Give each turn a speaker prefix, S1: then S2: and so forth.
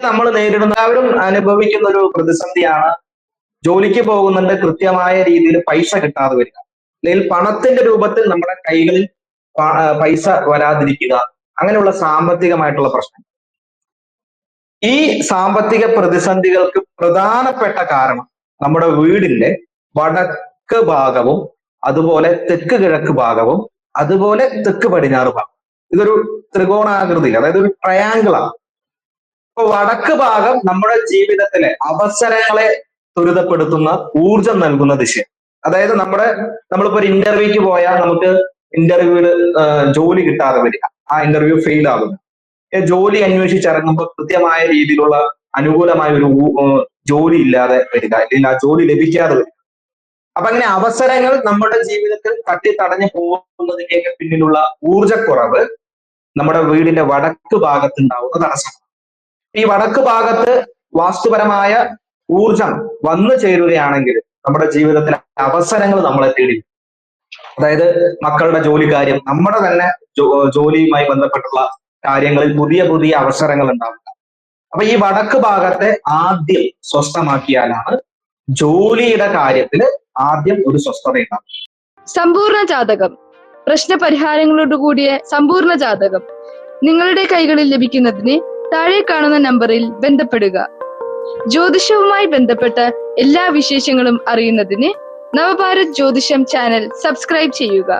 S1: നമ്മൾ നേരിടുന്ന എല്ലാവരും അനുഭവിക്കുന്ന ഒരു പ്രതിസന്ധിയാണ് ജോലിക്ക് പോകുന്നുണ്ട്, കൃത്യമായ രീതിയിൽ പൈസ കിട്ടാതെ വരിക, അല്ലെങ്കിൽ പണത്തിന്റെ രൂപത്തിൽ നമ്മുടെ കൈകളിൽ പൈസ വരാതിരിക്കുക, അങ്ങനെയുള്ള സാമ്പത്തികമായിട്ടുള്ള പ്രശ്നം. ഈ സാമ്പത്തിക പ്രതിസന്ധികൾക്ക് പ്രധാനപ്പെട്ട കാരണം നമ്മുടെ വീടിന്റെ വടക്ക് ഭാഗവും അതുപോലെ തെക്ക് കിഴക്ക് ഭാഗവും അതുപോലെ തെക്ക് പടിഞ്ഞാറ് ഭാഗം. ഇതൊരു ത്രികോണാകൃതി, അതായത് ഒരു ട്രയാങ്കിൾ ആണ്. ഇപ്പൊ വടക്ക് ഭാഗം നമ്മുടെ ജീവിതത്തിലെ അവസരങ്ങളെ ത്വരിതപ്പെടുത്തുന്ന, ഊർജം നൽകുന്ന ദിശ. അതായത് നമ്മളിപ്പോ ഒരു ഇന്റർവ്യൂക്ക് പോയാൽ നമുക്ക് ഇന്റർവ്യൂവില് ജോലി കിട്ടാതെ വരിക, ആ ഇന്റർവ്യൂ ഫെയിൽ ആകുന്നു. ജോലി അന്വേഷിച്ചിറങ്ങുമ്പോൾ കൃത്യമായ രീതിയിലുള്ള അനുകൂലമായ ഒരു ജോലി ഇല്ലാതെ വരിക, അല്ലെങ്കിൽ ആ ജോലി ലഭിക്കാതെ വരിക. അപ്പൊ അങ്ങനെ അവസരങ്ങൾ നമ്മുടെ ജീവിതത്തിൽ തടഞ്ഞു പോകുന്നതിന്റെയൊക്കെ പിന്നിലുള്ള ഊർജക്കുറവ് നമ്മുടെ വീടിന്റെ വടക്ക് ഭാഗത്തുണ്ടാവുന്ന തടസ്സം. ഈ വടക്ക് ഭാഗത്ത് വാസ്തുപരമായ ഊർജം വന്നു ചേരുകയാണെങ്കിൽ നമ്മുടെ ജീവിതത്തിലെ അവസരങ്ങൾ നമ്മളെ തേടി. അതായത് മക്കളുടെ ജോലി കാര്യം, നമ്മുടെ തന്നെ ജോലിയുമായി ബന്ധപ്പെട്ടുള്ള കാര്യങ്ങളിൽ പുതിയ പുതിയ അവസരങ്ങൾ ഉണ്ടാവുക. അപ്പൊ ഈ വടക്ക് ഭാഗത്തെ ആദ്യം സ്വസ്ഥമാക്കിയാലാണ് ജോലിയുടെ കാര്യത്തിൽ ആദ്യം ഒരു സ്വസ്ഥത ഉണ്ടാവും.
S2: സമ്പൂർണ്ണ ജാതകം, പ്രശ്നപരിഹാരങ്ങളോട് കൂടിയ സമ്പൂർണ്ണ ജാതകം നിങ്ങളുടെ കൈകളിൽ ലഭിക്കുന്നതിന് താഴെ കാണുന്ന നമ്പറിൽ ബന്ധപ്പെടുക. ജ്യോതിഷവുമായി ബന്ധപ്പെട്ട എല്ലാ വിശേഷങ്ങളും അറിയുന്നതിന് നവഭാരത് ജ്യോതിഷം ചാനൽ സബ്സ്ക്രൈബ് ചെയ്യുക.